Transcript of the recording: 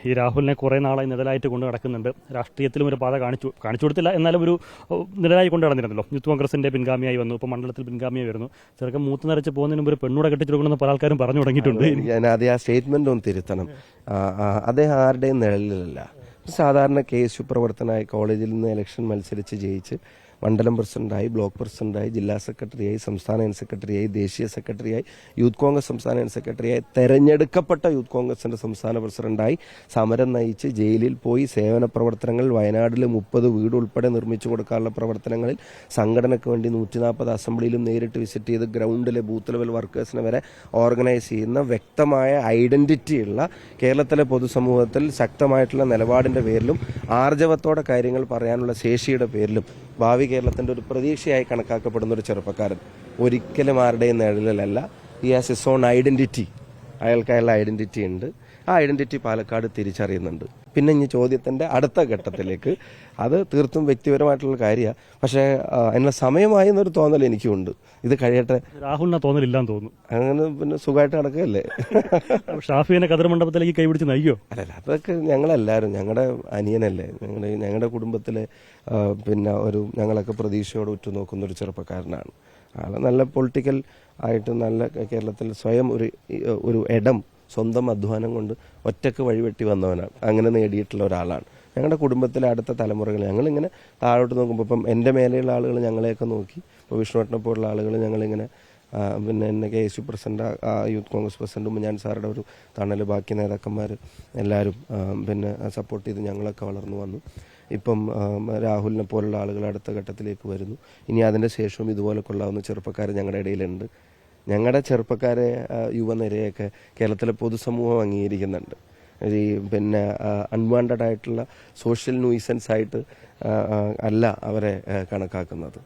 ഈ രാഹുലിനെ കുറേ നാളായി നിഴലായിട്ട് കൊണ്ട് നടക്കുന്നുണ്ട്. രാഷ്ട്രീയത്തിലും ഒരു പാത കാണിച്ചു കൊടുത്തില്ല, എന്നാലും ഒരു നിഴലായി കൊണ്ട് നടന്നിരുന്നല്ലോ. യൂത്ത് കോൺഗ്രസിന്റെ പിൻഗാമിയായി വന്നു, ഇപ്പോൾ മണ്ഡലത്തിൽ പിൻഗാമിയായി വരുന്നു. ചെറുക്കം മൂത്ത് നിറച്ച് പോകുന്നതിന് മുമ്പ് ഒരു പെണ്ണൂടെ കെട്ടിച്ചെടുക്കണമെന്ന് പല ആൾക്കാരും പറഞ്ഞു തുടങ്ങിയിട്ടുണ്ട്. ഞാൻ ആദ്യം ആ സ്റ്റേറ്റ്മെന്റ് ഒന്ന് തിരുത്തണം. അദ്ദേഹം ആരുടെയും നിഴലിലല്ല. സാധാരണ KSU പ്രവർത്തനമായി കോളേജിൽ നിന്ന് ഇലക്ഷൻ മത്സരിച്ച് ജയിച്ച് മണ്ഡലം പ്രസിഡന്റായി, ബ്ലോക്ക് പ്രസിഡന്റായി, ജില്ലാ സെക്രട്ടറിയായി, സംസ്ഥാന ജനറൽ സെക്രട്ടറിയായി, ദേശീയ സെക്രട്ടറിയായി, യൂത്ത് കോൺഗ്രസ് സംസ്ഥാന ജനറൽ സെക്രട്ടറിയായി, തെരഞ്ഞെടുക്കപ്പെട്ട യൂത്ത് കോൺഗ്രസിന്റെ സംസ്ഥാന പ്രസിഡന്റായി സമരം നയിച്ച് ജയിലിൽ പോയി സേവന പ്രവർത്തനങ്ങൾ, വയനാട്ടിൽ 30 വീട് ഉൾപ്പെടെ നിർമ്മിച്ചു കൊടുക്കാനുള്ള പ്രവർത്തനങ്ങളിൽ സംഘടനയ്ക്ക് വേണ്ടി 140 അസംബ്ലിയിലും നേരിട്ട് വിസിറ്റ് ചെയ്ത് ഗ്രൗണ്ടിലെ ബൂത്ത് ലെവൽ വർക്കേഴ്സിനെ വരെ ഓർഗനൈസ് ചെയ്യുന്ന വ്യക്തമായ ഐഡന്റിറ്റിയുള്ള കേരളത്തിലെ പൊതുസമൂഹത്തിൽ ശക്തമായിട്ടുള്ള നിലപാടിന്റെ പേരിലും ആർജവത്തോടെ കാര്യങ്ങൾ പറയാനുള്ള ശേഷിയുടെ പേരിലും ഭാവി കേരളത്തിന്റെ ഒരു പ്രതീക്ഷയായി കണക്കാക്കപ്പെടുന്ന ഒരു ചെറുപ്പക്കാരൻ ഒരിക്കലും ആരുടെയും നിഴലിലല്ല. ഈ ഹാസ് ഹിസ് ഓൺ ഐഡന്റിറ്റി. അയാൾക്ക് അയാളുടെ ഐഡന്റിറ്റി ഉണ്ട്. ആ ഐഡന്റിറ്റി പാലക്കാട് തിരിച്ചറിയുന്നുണ്ട്. പിന്നെ ഇനി ചോദ്യത്തിന്റെ അടുത്ത ഘട്ടത്തിലേക്ക്, അത് തീർത്തും വ്യക്തിപരമായിട്ടുള്ള കാര്യമാണ്. പക്ഷേ അതിനുള്ള സമയമായി എന്നൊരു തോന്നൽ എനിക്കുണ്ട്. ഇത് കഴിയട്ടെ. രാഹുലിനെ തോന്നലില്ലാന്ന് തോന്നുന്നു. അങ്ങനെ പിന്നെ സുഖമായിട്ട് നടക്കുകയല്ലേ. ഷാഫിനെ കതിർ മണ്ഡപത്തിലേക്ക് കൈപിടിച്ച് നയിക്കോ? അല്ലല്ല, അതൊക്കെ ഞങ്ങളെല്ലാവരും, ഞങ്ങളുടെ അനിയനല്ലേ, ഞങ്ങളുടെ കുടുംബത്തിലെ പിന്നെ ഞങ്ങളൊക്കെ പ്രതീക്ഷയോടെ ഉറ്റുനോക്കുന്ന ഒരു ചെറുപ്പക്കാരനാണ്. ആള് നല്ല പൊളിറ്റിക്കൽ ആയിട്ട് നല്ല കേരളത്തിൽ സ്വയം ഒരു ഇടം സ്വന്തം അധ്വാനം കൊണ്ട് ഒറ്റക്ക് വഴിവെട്ടി വന്നവനാണ്. അങ്ങനെ നേടിയിട്ടുള്ള ഒരാളാണ്. ഞങ്ങളുടെ കുടുംബത്തിലെ അടുത്ത തലമുറകൾ ഞങ്ങളിങ്ങനെ താഴോട്ട് നോക്കുമ്പോൾ ഇപ്പം എൻ്റെ മേലെയുള്ള ആളുകൾ ഞങ്ങളെയൊക്കെ നോക്കി, ഇപ്പോൾ വിഷ്ണുവേട്ടനെ പോലുള്ള ആളുകൾ ഞങ്ങളിങ്ങനെ പിന്നെ എന്നെ KSU president, youth Congress president Oommen Chandy സാറുടെ ഒരു തണൽ, ബാക്കി നേതാക്കന്മാർ എല്ലാവരും പിന്നെ സപ്പോർട്ട് ചെയ്ത് ഞങ്ങളൊക്കെ വളർന്നു വന്നു. ഇപ്പം രാഹുലിനെ പോലുള്ള ആളുകൾ അടുത്ത ഘട്ടത്തിലേക്ക് വരുന്നു. ഇനി അതിൻ്റെ ശേഷവും ഇതുപോലെ കൊള്ളാവുന്ന ചെറുപ്പക്കാർ ഞങ്ങളുടെ ഇടയിലുണ്ട്. ഞങ്ങളുടെ ചെറുപ്പക്കാരെ, യുവനിരയൊക്കെ കേരളത്തിലെ പൊതുസമൂഹം അംഗീകരിക്കുന്നുണ്ട്. ഈ പിന്നെ അൺവാണ്ടഡ് ആയിട്ടുള്ള സോഷ്യൽ ന്യൂസൻസ് ആയിട്ട് അല്ല അവരെ കണക്കാക്കുന്നത്.